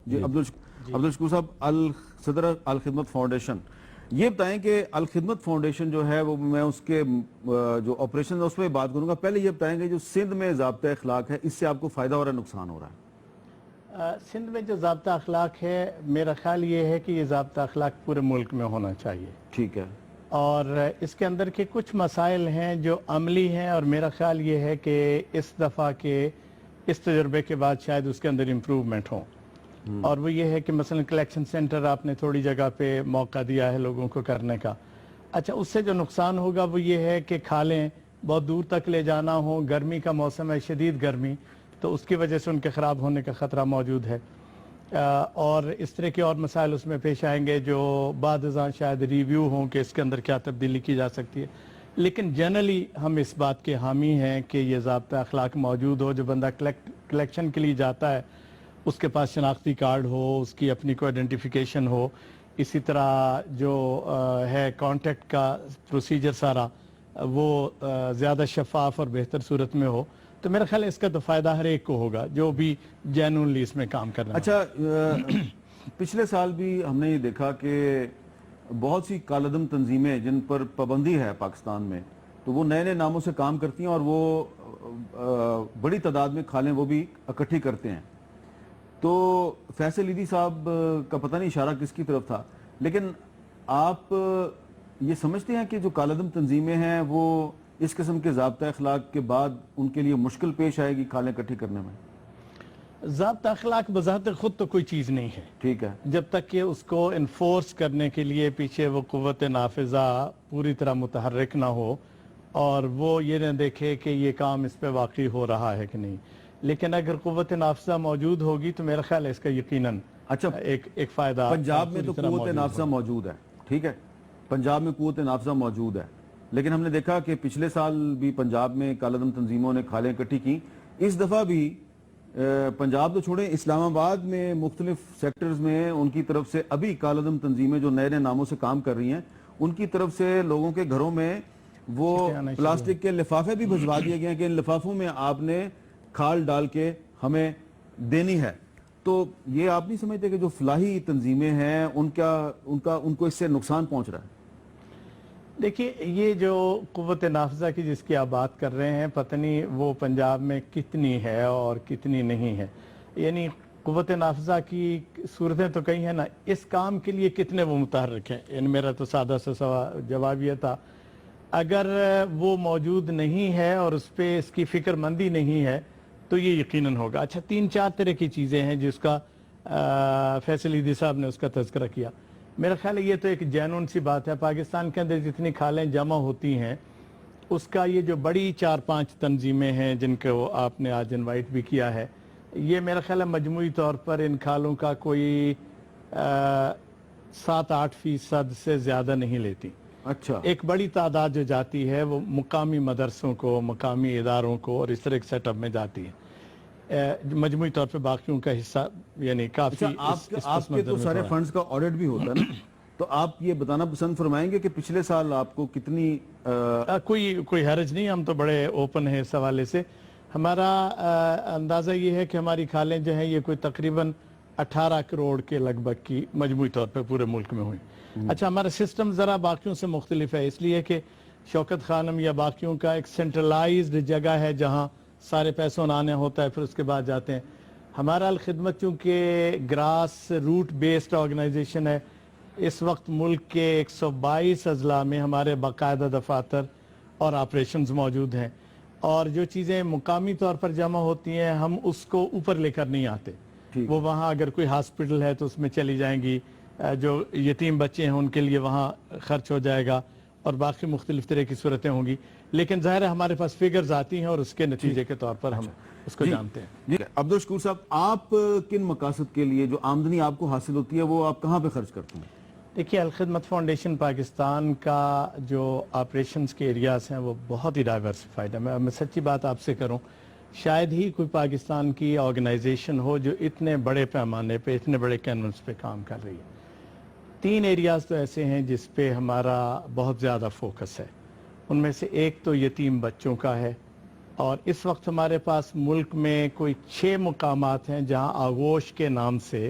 جی عبدالشکور صاحب، صدر الخدمت فاؤنڈیشن، یہ بتائیں کہ الخدمت فاؤنڈیشن جو ہے وہ میں اس کے جو آپریشن ہے اس پہ بات کروں گا، پہلے یہ بتائیں کہ جو سندھ میں ضابطہ اخلاق ہے اس سے آپ کو فائدہ ہو رہا ہے نقصان ہو رہا ہے؟ سندھ میں جو ضابطہ اخلاق ہے، میرا خیال یہ ہے کہ یہ ضابطہ اخلاق پورے ملک میں ہونا چاہیے، ٹھیک ہے، اور اس کے اندر کے کچھ مسائل ہیں جو عملی ہیں، اور میرا خیال یہ ہے کہ اس دفعہ کے اس تجربے کے بعد شاید اس کے اندر امپروومنٹ ہوں، اور وہ یہ ہے کہ مثلا کلیکشن سینٹر آپ نے تھوڑی جگہ پہ موقع دیا ہے لوگوں کو کرنے کا۔ اچھا، اس سے جو نقصان ہوگا وہ یہ ہے کہ کھالیں بہت دور تک لے جانا ہو، گرمی کا موسم ہے، شدید گرمی، تو اس کی وجہ سے ان کے خراب ہونے کا خطرہ موجود ہے، اور اس طرح کے اور مسائل اس میں پیش آئیں گے جو بعد ازاں شاید ریویو ہوں کہ اس کے اندر کیا تبدیلی کی جا سکتی ہے۔ لیکن جنرلی ہم اس بات کے حامی ہیں کہ یہ ضابطہ اخلاق موجود ہو، جو بندہ کلیکشن کے لیے جاتا ہے اس کے پاس شناختی کارڈ ہو، اس کی اپنی کوئی آئیڈینٹیفیکیشن ہو، اسی طرح جو ہے کانٹیکٹ کا پروسیجر سارا وہ زیادہ شفاف اور بہتر صورت میں ہو، تو میرا خیال ہے اس کا تو فائدہ ہر ایک کو ہوگا جو بھی جینونلی اس میں کام کرنا ہے۔ اچھا، پچھلے سال بھی ہم نے یہ دیکھا کہ بہت سی کالعدم تنظیمیں جن پر پابندی ہے پاکستان میں، تو وہ نئے نئے ناموں سے کام کرتی ہیں اور وہ بڑی تعداد میں کھالیں وہ بھی اکٹھی کرتے ہیں۔ تو فیصل عیدی صاحب کا پتہ نہیں اشارہ کس کی طرف تھا، لیکن آپ یہ سمجھتے ہیں کہ جو کالعدم تنظیمیں ہیں وہ اس قسم کے ضابطہ اخلاق کے بعد ان کے لیے مشکل پیش آئے گی کھالیں اکٹھی کرنے میں؟ ضابطہ اخلاق بذات خود تو کوئی چیز نہیں ہے، ٹھیک ہے، جب تک کہ اس کو انفورس کرنے کے لیے پیچھے وہ قوت نافذہ پوری طرح متحرک نہ ہو اور وہ یہ نہ دیکھے کہ یہ کام اس پہ واقعی ہو رہا ہے کہ نہیں۔ لیکن اگر قوت نافذہ موجود ہوگی تو میرا خیال ہے اس کا یقیناً اچھا، ایک فائدہ پنجاب میں تو قوت نافذہ موجود ہے، ٹھیک ہے، پنجاب میں قوت نافذہ موجود ہے، لیکن ہم نے دیکھا کہ پچھلے سال بھی پنجاب میں کالعدم تنظیموں نے کھالیں اکٹھی کی، اس دفعہ بھی پنجاب تو چھوڑیں، اسلام آباد میں مختلف سیکٹرز میں ان کی طرف سے ابھی کالعدم تنظیمیں جو نئے نئے ناموں سے کام کر رہی ہیں ان کی طرف سے لوگوں کے گھروں میں وہ پلاسٹک کے لفافے بھی بھجوا دیے گئے ہیں کہ ان لفافوں میں آپ نے کھال ڈال کے ہمیں دینی ہے۔ تو یہ آپ نہیں سمجھتے کہ جو فلاحی تنظیمیں ہیں ان کو اس سے نقصان پہنچ رہا ہے؟ دیکھیے، یہ جو قوت نافذہ کی جس کی آپ بات کر رہے ہیں، پتہ نہیں وہ پنجاب میں کتنی ہے اور کتنی نہیں ہے، یعنی قوت نافذہ کی صورتیں تو کئی ہیں نا، اس کام کے لیے کتنے وہ متحرک ہیں، یعنی میرا تو سادہ سا جواب یہ تھا، اگر وہ موجود نہیں ہے اور اس پہ اس کی فکر مندی نہیں ہے تو یہ یقیناً ہوگا۔ اچھا، 3-4 طرح کی چیزیں ہیں جس کا فیصل عیدی صاحب نے اس کا تذکرہ کیا، میرا خیال ہے یہ تو ایک جینون سی بات ہے۔ پاکستان کے اندر جتنی کھالیں جمع ہوتی ہیں اس کا یہ جو بڑی 4-5 تنظیمیں ہیں جن کو آپ نے آج انوائٹ بھی کیا ہے، یہ میرا خیال ہے مجموعی طور پر ان کھالوں کا کوئی 7-8% سے زیادہ نہیں لیتی۔ اچھا، ایک بڑی تعداد جو جاتی ہے وہ مقامی مدرسوں کو، مقامی اداروں کو اور اس طرح کے سیٹ اپ میں جاتی ہے، مجموعی طور پہ باقیوں کا حصہ یعنی کافی۔ آپ کے تو سارے فنڈز کا آڈٹ بھی ہوتا ہے نا، تو آپ یہ بتانا پسند فرمائیں گے کہ پچھلے سال آپ کو کتنی کوئی حرج نہیں، ہم تو بڑے اوپن ہیں اس حوالے سے۔ ہمارا اندازہ یہ ہے کہ ہماری کھالیں جو ہیں یہ کوئی تقریباً 18 کروڑ کے لگ بھگ کی مجموعی طور پہ پورے ملک میں ہوئی۔ اچھا، ہمارا سسٹم ذرا باقیوں سے مختلف ہے، اس لیے کہ شوکت خانم یا باقیوں کا ایک سینٹرلائزڈ جگہ ہے جہاں سارے پیسوں آنے ہوتا ہے، پھر اس کے بعد جاتے ہیں۔ ہمارا الخدمت چونکہ گراس روٹ بیسڈ آرگنائزیشن ہے، اس وقت ملک کے 122 اضلاع میں ہمارے باقاعدہ دفاتر اور آپریشنز موجود ہیں، اور جو چیزیں مقامی طور پر جمع ہوتی ہیں ہم اس کو اوپر لے کر نہیں آتے، وہ وہاں اگر کوئی ہاسپٹل ہے تو اس میں چلی جائیں گی، جو یتیم بچے ہیں ان کے لیے وہاں خرچ ہو جائے گا، اور باقی مختلف طرح کی صورتیں ہوں گی، لیکن ظاہر ہے ہمارے پاس فگرز آتی ہیں اور اس کے نتیجے کے طور پر ہم اس کو جانتے ہیں۔ جی عبدالشکور صاحب، آپ کن مقاصد کے لیے جو آمدنی آپ کو حاصل ہوتی ہے وہ آپ کہاں پہ خرچ کرتے ہیں؟ دیکھیے، الخدمت فاؤنڈیشن پاکستان کا جو آپریشنز کے ایریاز ہیں وہ بہت ہی ڈائیورسفائڈ ہے۔ میں سچی بات آپ سے کروں، شاید ہی کوئی پاکستان کی آرگنائزیشن ہو جو اتنے بڑے پیمانے پہ، اتنے بڑے کینونس پہ کام کر رہی ہے۔ 3 ایریاز تو ایسے ہیں جس پہ ہمارا بہت زیادہ فوکس ہے، ان میں سے ایک تو یتیم بچوں کا ہے، اور اس وقت ہمارے پاس ملک میں کوئی 6 مقامات ہیں جہاں آغوش کے نام سے